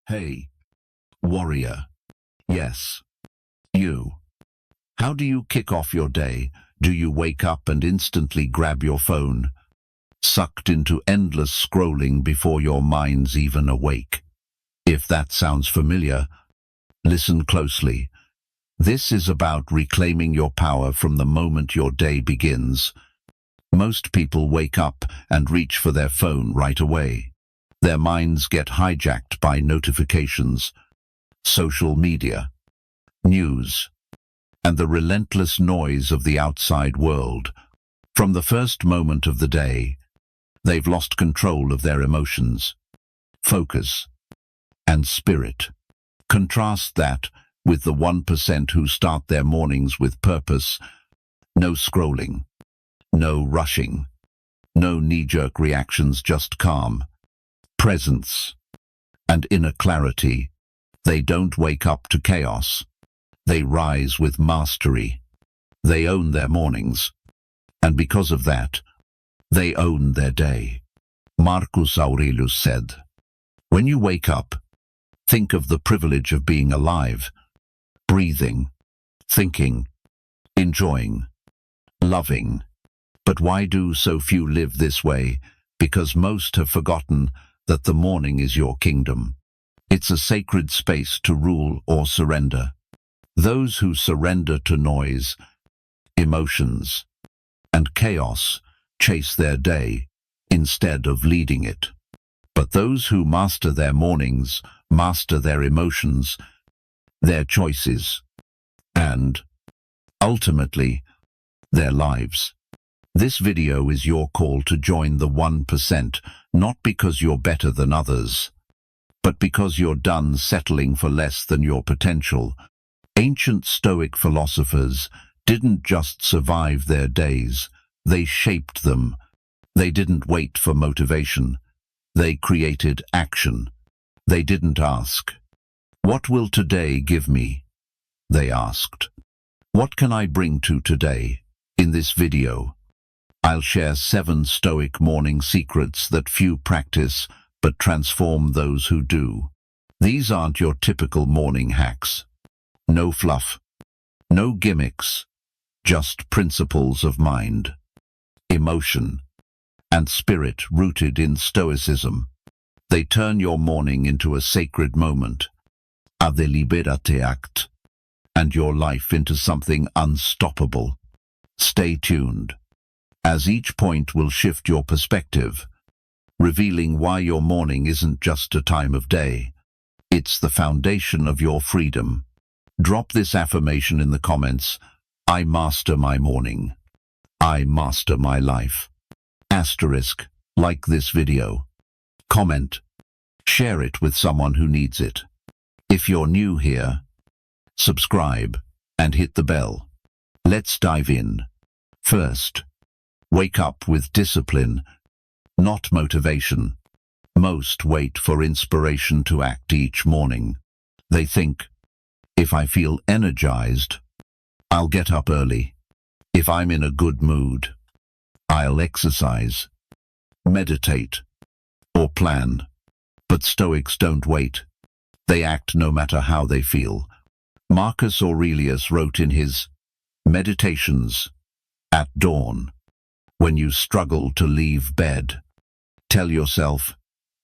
Hey, warrior. Yes, you. How do you kick off your day? Do you wake up and instantly grab your phone, sucked into endless scrolling before your mind's even awake? If that sounds familiar, listen closely. This is about reclaiming your power from the moment your day begins. Most people wake up and reach for their phone right away. Their minds get hijacked by notifications, social media, news, and the relentless noise of the outside world. From the first moment of the day, they've lost control of their emotions, focus, and spirit. Contrast that with the 1% who start their mornings with purpose. No scrolling, no rushing, no knee-jerk reactions, just calm, presence, and inner clarity. They don't wake up to chaos. They rise with mastery. They own their mornings. And because of that, they own their day. Marcus Aurelius said, "When you wake up, think of the privilege of being alive, breathing, thinking, enjoying, loving." But why do so few live this way? Because most have forgotten that the morning is your kingdom. It's a sacred space to rule or surrender. Those who surrender to noise, emotions, and chaos chase their day instead of leading it. But those who master their mornings master their emotions, their choices, and, ultimately, their lives. This video is your call to join the 1%, not because you're better than others, but because you're done settling for less than your potential. Ancient Stoic philosophers didn't just survive their days, they shaped them. They didn't wait for motivation. They created action. They didn't ask, "What will today give me?" They asked, "What can I bring to today?" In this video, I'll share 7 Stoic morning secrets that few practice but transform those who do. These aren't your typical morning hacks. No fluff, no gimmicks, just principles of mind, emotion, and spirit rooted in Stoicism. They turn your morning into a sacred moment, a deliberate act, and your life into something unstoppable. Stay tuned, as each point will shift your perspective, revealing why your morning isn't just a time of day. It's the foundation of your freedom. Drop this affirmation in the comments: "I master my morning. I master my life." Asterisk, like this video. Comment. Share it with someone who needs it. If you're new here, subscribe and hit the bell. Let's dive in. First, wake up with discipline, not motivation. Most wait for inspiration to act each morning. They think, "If I feel energized, I'll get up early. If I'm in a good mood, I'll exercise, meditate, or plan." But Stoics don't wait. They act no matter how they feel. Marcus Aurelius wrote in his Meditations, "At dawn, when you struggle to leave bed, tell yourself,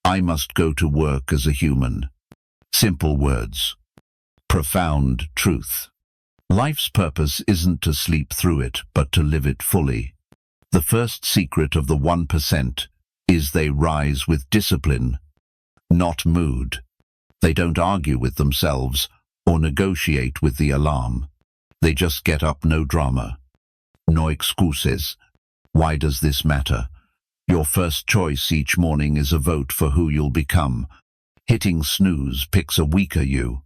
'I must go to work as a human.'" Simple words, profound truth. Life's purpose isn't to sleep through it, but to live it fully. The first secret of the 1% is they rise with discipline, not mood. They don't argue with themselves or negotiate with the alarm. They just get up, no drama, no excuses. Why does this matter? Your first choice each morning is a vote for who you'll become. Hitting snooze picks a weaker you.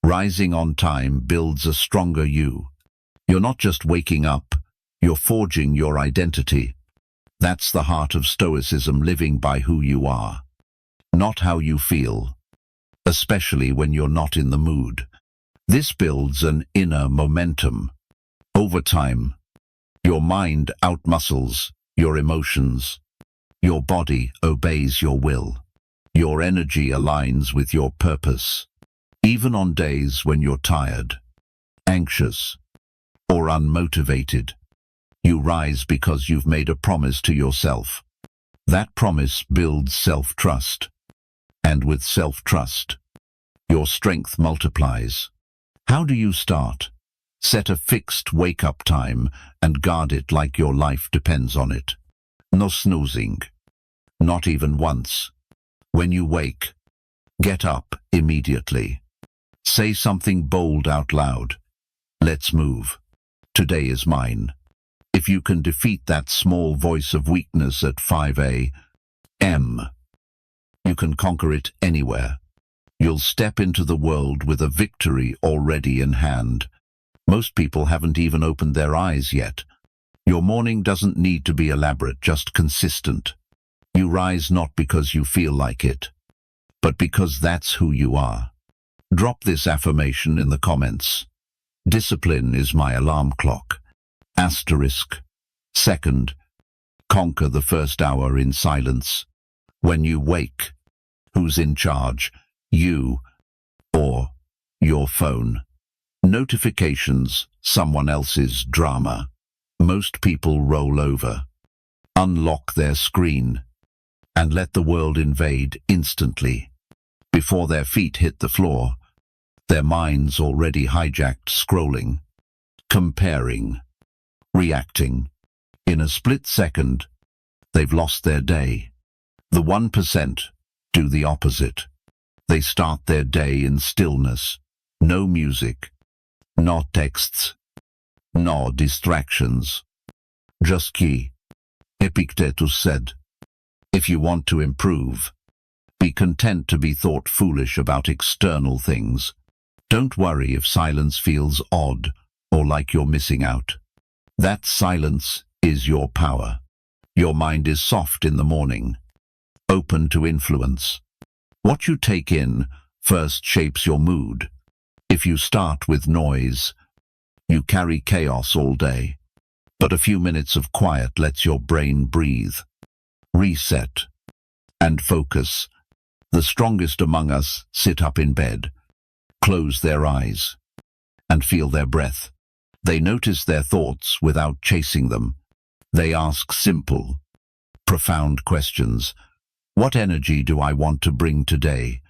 Rising on time builds a stronger you. You're not just waking up, you're forging your identity. That's the heart of Stoicism, living by who you are, not how you feel, especially when you're not in the mood. This builds an inner momentum. Over time, your mind outmuscles your emotions. Your body obeys your will. Your energy aligns with your purpose. Even on days when you're tired, anxious, or unmotivated, you rise because you've made a promise to yourself. That promise builds self-trust. And with self-trust, your strength multiplies. How do you start? Set a fixed wake-up time and guard it like your life depends on it. No snoozing. Not even once. When you wake, get up immediately. Say something bold out loud. Let's move. Today is mine. If you can defeat that small voice of weakness at 5 a.m., you can conquer it anywhere. You'll step into the world with a victory already in hand. Most people haven't even opened their eyes yet. Your morning doesn't need to be elaborate, just consistent. You rise not because you feel like it, but because that's who you are. Drop this affirmation in the comments. Discipline is my alarm clock. Asterisk. Second, conquer the first hour in silence. When you wake, who's in charge? You or your phone? Notifications, someone else's drama. Most people roll over, unlock their screen, and let the world invade instantly. Before their feet hit the floor, their minds already hijacked, scrolling, comparing, reacting. In a split second, they've lost their day. The 1% do the opposite. They start their day in stillness, no music, no texts, no distractions. Just key. Epictetus said, if you want to improve, be content to be thought foolish about external things. Don't worry if silence feels odd or like you're missing out. That silence is your power. Your mind is soft in the morning, open to influence. What you take in first shapes your mood. If you start with noise, you carry chaos all day. But a few minutes of quiet lets your brain breathe, reset, and focus. The strongest among us sit up in bed, close their eyes, and feel their breath. They notice their thoughts without chasing them. They ask simple, profound questions. What energy do I want to bring today?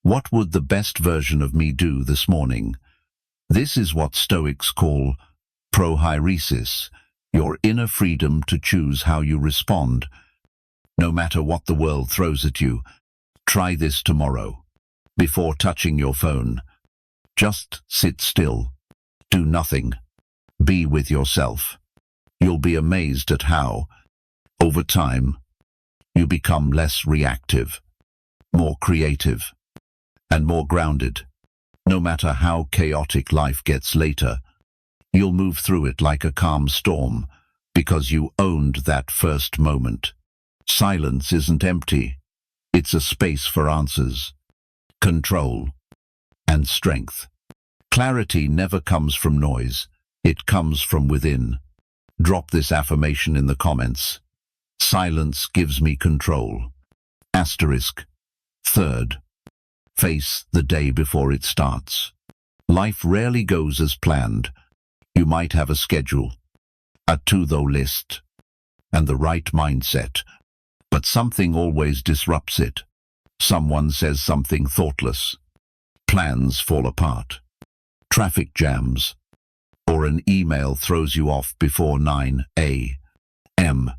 What would the best version of me do this morning? This is what Stoics call prohairesis, your inner freedom to choose how you respond. No matter what the world throws at you, try this tomorrow. Before touching your phone, just sit still. Do nothing. Be with yourself. You'll be amazed at how, over time, you become less reactive, more creative, and more grounded. No matter how chaotic life gets later, you'll move through it like a calm storm because you owned that first moment. Silence isn't empty. It's a space for answers, control, and strength. Clarity never comes from noise. It comes from within. Drop this affirmation in the comments. Silence gives me control. Asterisk. Third, face the day before it starts. Life rarely goes as planned. You might have a schedule, a to-do list, and the right mindset, but something always disrupts it. Someone says something thoughtless. Plans fall apart. Traffic jams, or an email throws you off before 9 a.m.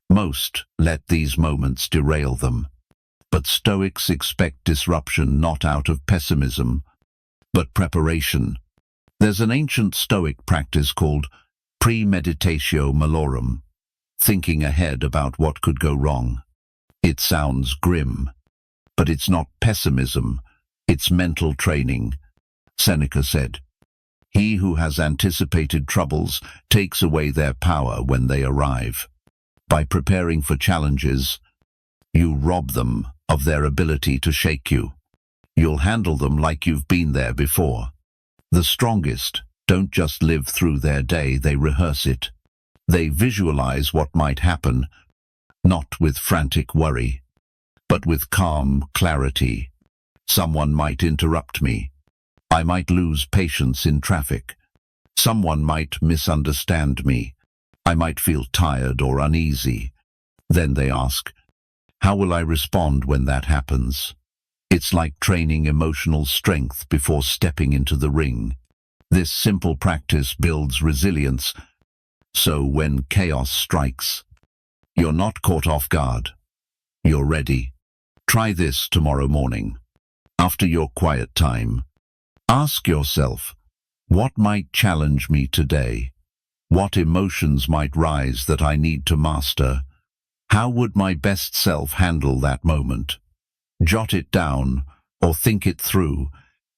Most let these moments derail them. But Stoics expect disruption not out of pessimism, but preparation. There's an ancient Stoic practice called premeditatio malorum, thinking ahead about what could go wrong. It sounds grim, but it's not pessimism, it's mental training. Seneca said, "He who has anticipated troubles takes away their power when they arrive." By preparing for challenges, you rob them of their ability to shake you. You'll handle them like you've been there before. The strongest don't just live through their day, they rehearse it. They visualize what might happen, not with frantic worry, but with calm clarity. Someone might interrupt me. I might lose patience in traffic. Someone might misunderstand me. I might feel tired or uneasy. Then they ask, how will I respond when that happens? It's like training emotional strength before stepping into the ring. This simple practice builds resilience, so when chaos strikes, you're not caught off guard. You're ready. Try this tomorrow morning. After your quiet time, ask yourself, what might challenge me today? What emotions might rise that I need to master? How would my best self handle that moment? Jot it down or think it through.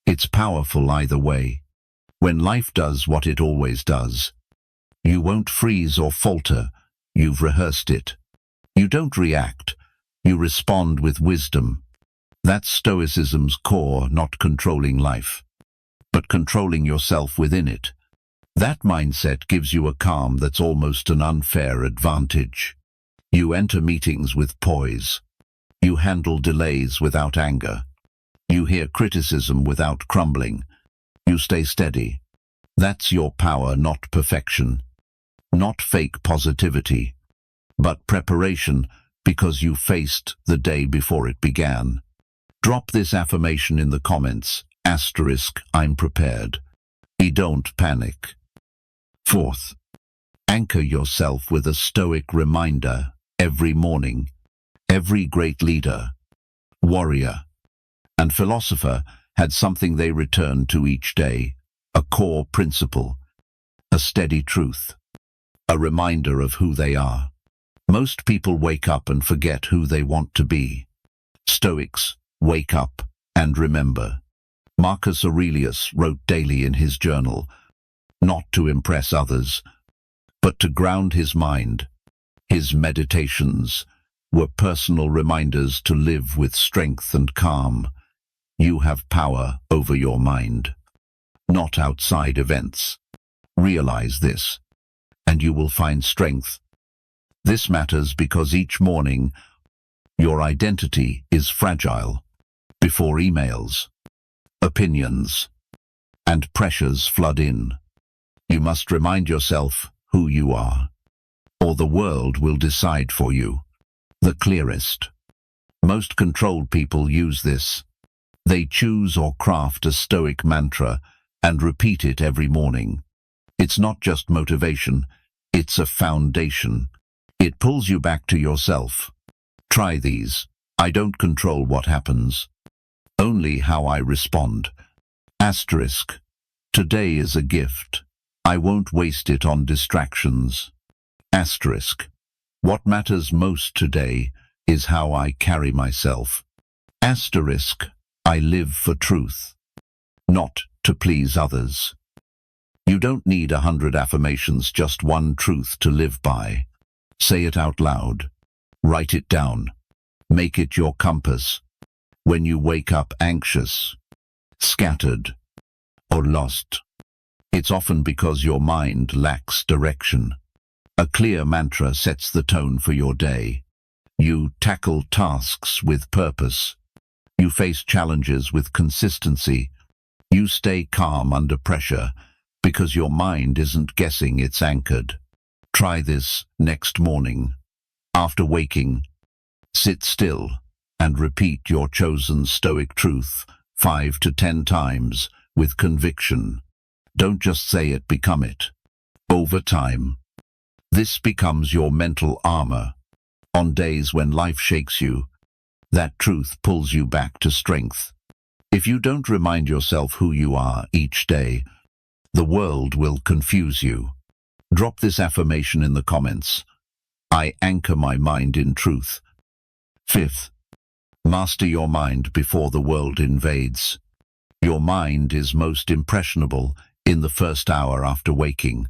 It's powerful either way. When life does what it always does, you won't freeze or falter. You've rehearsed it. You don't react. You respond with wisdom. That's Stoicism's core, not controlling life, but controlling yourself within it. That mindset gives you a calm that's almost an unfair advantage. You enter meetings with poise. You handle delays without anger. You hear criticism without crumbling. You stay steady. That's your power, not perfection. Not fake positivity, but preparation because you faced the day before it began. Drop this affirmation in the comments. I'm prepared. Don't panic. Fourth, anchor yourself with a Stoic reminder every morning. Every great leader, warrior, and philosopher had something they returned to each day, a core principle, a steady truth, a reminder of who they are. Most people wake up and forget who they want to be. Stoics wake up and remember. Marcus Aurelius wrote daily in his journal, not to impress others, but to ground his mind. His meditations were personal reminders to live with strength and calm. You have power over your mind, not outside events. Realize this, and you will find strength. This matters because each morning, your identity is fragile. Before emails, opinions, and pressures flood in, you must remind yourself who you are, or the world will decide for you. The clearest. Most controlled people use this. They choose or craft a Stoic mantra and repeat it every morning. It's not just motivation, it's a foundation. It pulls you back to yourself. Try these. I don't control what happens, only how I respond. Today is a gift. I won't waste it on distractions. What matters most today is how I carry myself. I live for truth, not to please others. You don't need 100 affirmations, just one truth to live by. Say it out loud. Write it down. Make it your compass. When you wake up anxious, scattered, or lost, it's often because your mind lacks direction. A clear mantra sets the tone for your day. You tackle tasks with purpose. You face challenges with consistency. You stay calm under pressure because your mind isn't guessing, it's anchored. Try this next morning. After waking, sit still and repeat your chosen Stoic truth 5 to 10 times with conviction. Don't just say it, become it. Over time, this becomes your mental armor. On days when life shakes you, that truth pulls you back to strength. If you don't remind yourself who you are each day, the world will confuse you. Drop this affirmation in the comments. I anchor my mind in truth. Fifth, master your mind before the world invades. Your mind is most impressionable in the first hour after waking.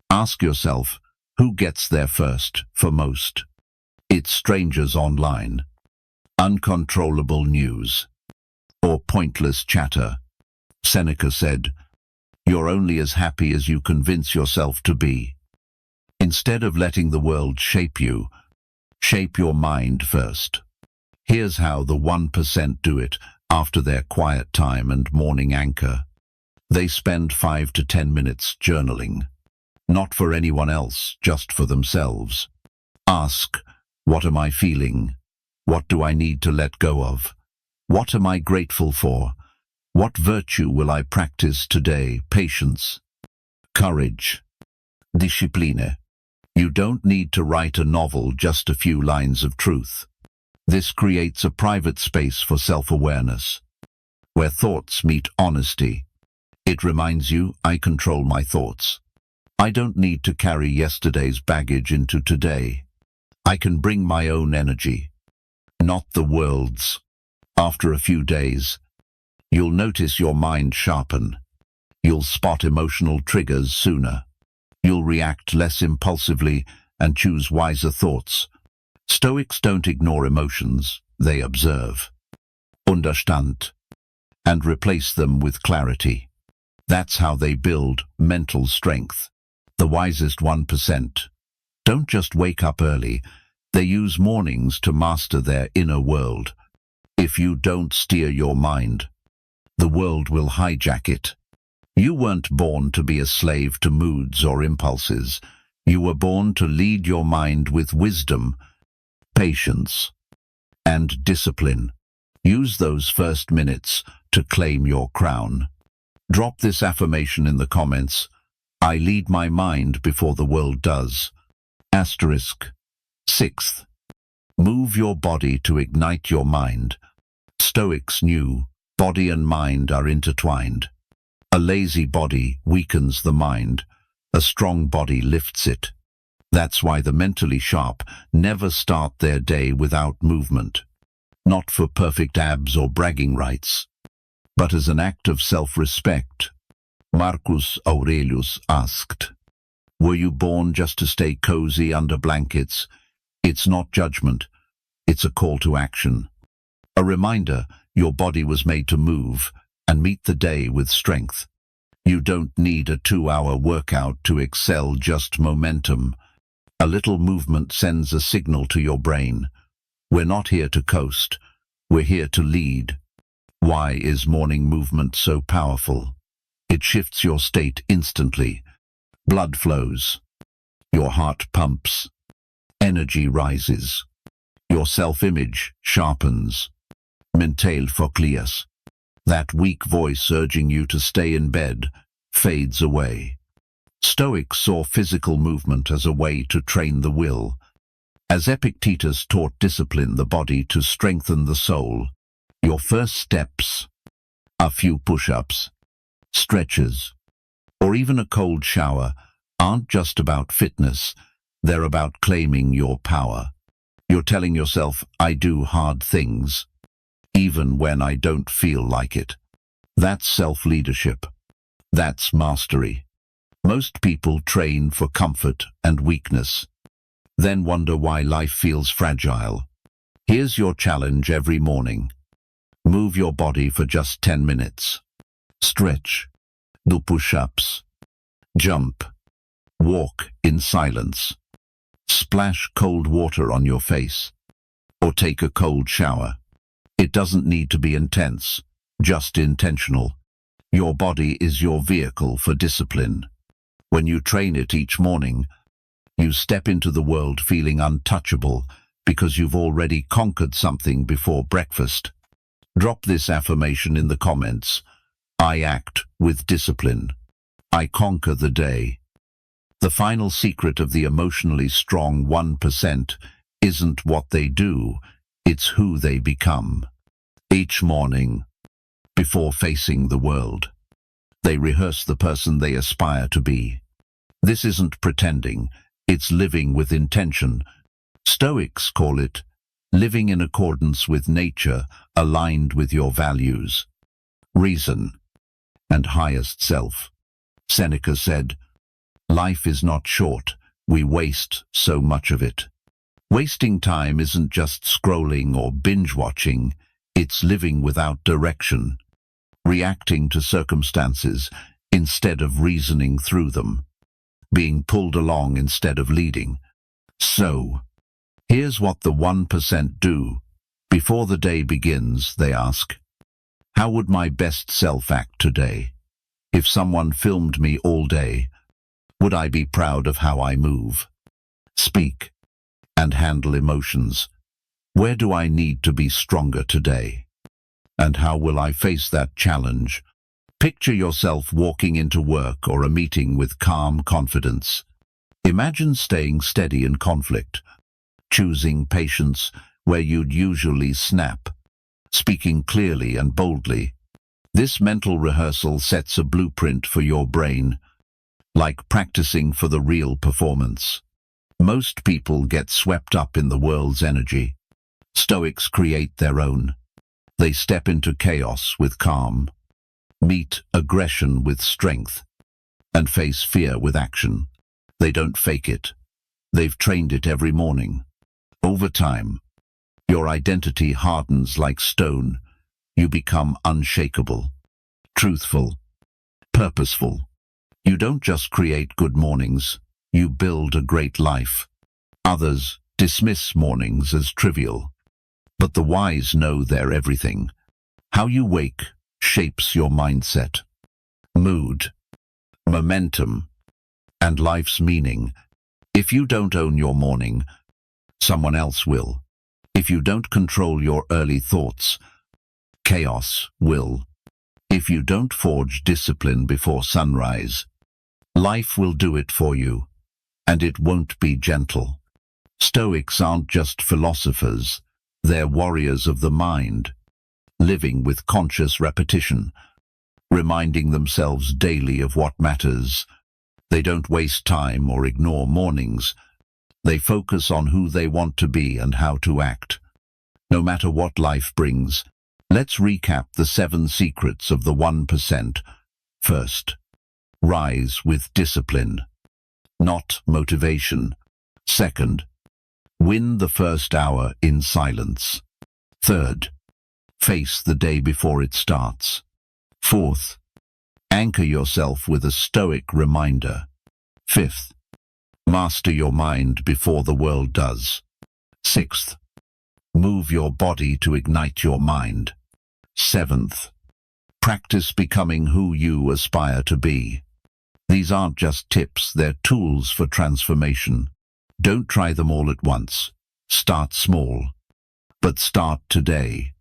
Ask yourself, who gets there first for most? It's strangers online, uncontrollable news, or pointless chatter. Seneca said, "You're only as happy as you convince yourself to be." Instead of letting the world shape you, shape your mind first. Here's how the 1% do it after their quiet time and morning anchor. They spend 5 to 10 minutes journaling. Not for anyone else, just for themselves. Ask, what am I feeling? What do I need to let go of? What am I grateful for? What virtue will I practice today? Patience. Courage. Discipline. You don't need to write a novel, just a few lines of truth. This creates a private space for self-awareness, where thoughts meet honesty. It reminds you, I control my thoughts. I don't need to carry yesterday's baggage into today. I can bring my own energy, not the world's. After a few days, you'll notice your mind sharpen. You'll spot emotional triggers sooner. You'll react less impulsively and choose wiser thoughts. Stoics don't ignore emotions, they observe, understand, and replace them with clarity. That's how they build mental strength. The wisest 1% don't just wake up early, they use mornings to master their inner world. If you don't steer your mind, the world will hijack it. You weren't born to be a slave to moods or impulses. You were born to lead your mind with wisdom, patience, and discipline. Use those first minutes to claim your crown. Drop this affirmation in the comments. I lead my mind before the world does. Asterisk. 6th. Move your body to ignite your mind. Stoics knew body and mind are intertwined. A lazy body weakens the mind. A strong body lifts it. That's why the mentally sharp never start their day without movement. Not for perfect abs or bragging rights, but as an act of self-respect. Marcus Aurelius asked, "Were you born just to stay cozy under blankets?" It's not judgment, it's a call to action. A reminder your body was made to move and meet the day with strength. You don't need a 2-hour workout to excel, just momentum. A little movement sends a signal to your brain. We're not here to coast, we're here to lead. Why is morning movement so powerful? It shifts your state instantly. Blood flows. Your heart pumps. Energy rises. Your self-image sharpens. Mental focus. That weak voice urging you to stay in bed fades away. Stoics saw physical movement as a way to train the will. As Epictetus taught discipline the body to strengthen the soul, your first steps, a few push-ups, stretches, or even a cold shower, aren't just about fitness, they're about claiming your power. You're telling yourself, I do hard things, even when I don't feel like it. That's self-leadership. That's mastery. Most people train for comfort and weakness, then wonder why life feels fragile. Here's your challenge every morning. Move your body for just 10 minutes. Stretch. Do push-ups. Jump. Walk in silence. Splash cold water on your face. Or take a cold shower. It doesn't need to be intense, just intentional. Your body is your vehicle for discipline. When you train it each morning, you step into the world feeling untouchable because you've already conquered something before breakfast. Drop this affirmation in the comments. I act with discipline. I conquer the day. The final secret of the emotionally strong 1% isn't what they do, it's who they become. Each morning, before facing the world, they rehearse the person they aspire to be. This isn't pretending, it's living with intention. Stoics call it living in accordance with nature, aligned with your values, reason, and highest self. Seneca said, "Life is not short, we waste so much of it." Wasting time isn't just scrolling or binge-watching, it's living without direction, reacting to circumstances instead of reasoning through them, being pulled along instead of leading. So, here's what the 1% do Before the day begins, they ask, how would my best self act today? If someone filmed me all day, would I be proud of how I move, speak, and handle emotions? Where do I need to be stronger today? And how will I face that challenge? Picture yourself walking into work or a meeting with calm confidence. Imagine staying steady in conflict, choosing patience where you'd usually snap, speaking clearly and boldly. This mental rehearsal sets a blueprint for your brain, like practicing for the real performance. Most people get swept up in the world's energy. Stoics create their own. They step into chaos with calm, meet aggression with strength, and face fear with action. They don't fake it. They've trained it every morning. Over time, your identity hardens like stone. You become unshakable, truthful, purposeful. You don't just create good mornings, you build a great life. Others dismiss mornings as trivial, but the wise know they're everything. How you wake shapes your mindset, mood, momentum, and life's meaning. If you don't own your morning, someone else will. If you don't control your early thoughts, chaos will. If you don't forge discipline before sunrise, life will do it for you, and it won't be gentle. Stoics aren't just philosophers, they're warriors of the mind, living with conscious repetition, reminding themselves daily of what matters. They don't waste time or ignore mornings. They focus on who they want to be and how to act, no matter what life brings. Let's recap the 7 secrets of the 1%. First, rise with discipline, not motivation. Second, win the first hour in silence. Third, face the day before it starts. Fourth, anchor yourself with a Stoic reminder. Fifth, master your mind before the world does. Sixth, move your body to ignite your mind. Seventh, practice becoming who you aspire to be. These aren't just tips, they're tools for transformation. Don't try them all at once. Start small. But start today.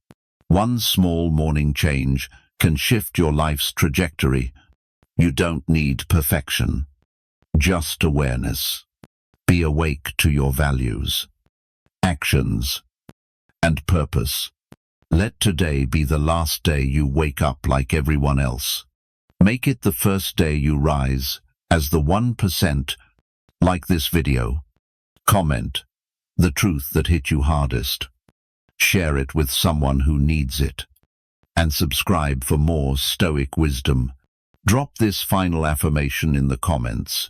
One small morning change can shift your life's trajectory. You don't need perfection, just awareness. Be awake to your values, actions, and purpose. Let today be the last day you wake up like everyone else. Make it the first day you rise as the 1%. Like this video. Comment the truth that hit you hardest. Share it with someone who needs it. And subscribe for more Stoic wisdom. Drop this final affirmation in the comments.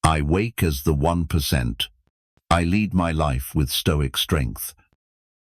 I wake as the 1%. I lead my life with Stoic strength.